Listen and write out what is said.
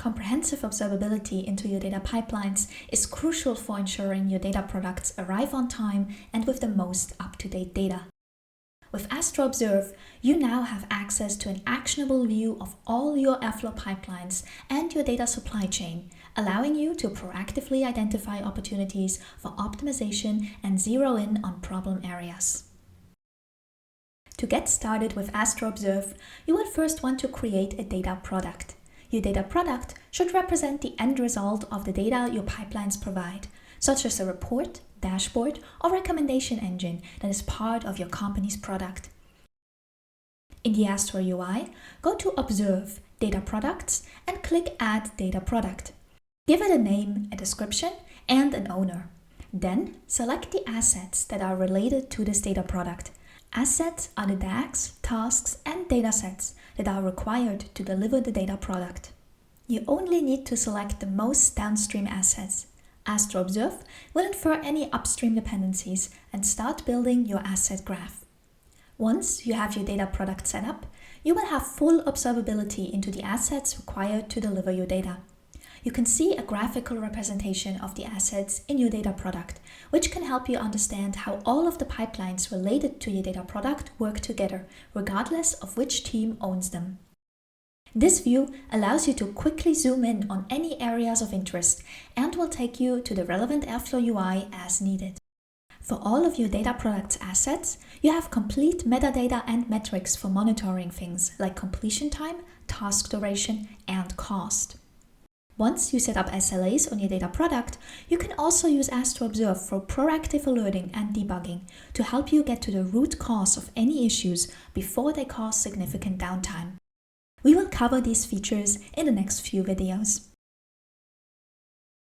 comprehensive observability into your data pipelines is crucial for ensuring your data products arrive on time and with the most up-to-date data. With Astro Observe, you now have access to an actionable view of all your Airflow pipelines and your data supply chain, allowing you to proactively identify opportunities for optimization and zero in on problem areas. To get started with Astro Observe, you will first want to create a data product. Your data product should represent the end result of the data your pipelines provide, such as a report, dashboard, or recommendation engine that is part of your company's product. In the Astro UI, go to Observe, Data Products, and click Add Data Product. Give it a name, a description, and an owner. Then select the assets that are related to this data product. Assets are the DAGs, tasks, and datasets that are required to deliver the data product. You only need to select the most downstream assets. Astro Observe will infer any upstream dependencies and start building your asset graph. Once you have your data product set up, you will have full observability into the assets required to deliver your data. You can see a graphical representation of the assets in your data product, which can help you understand how all of the pipelines related to your data product work together, regardless of which team owns them. This view allows you to quickly zoom in on any areas of interest and will take you to the relevant Airflow UI as needed. For all of your data products assets, you have complete metadata and metrics for monitoring things like completion time, task duration, and cost. Once you set up SLAs on your data product, you can also use Astro Observe for proactive alerting and debugging to help you get to the root cause of any issues before they cause significant downtime. We will cover these features in the next few videos.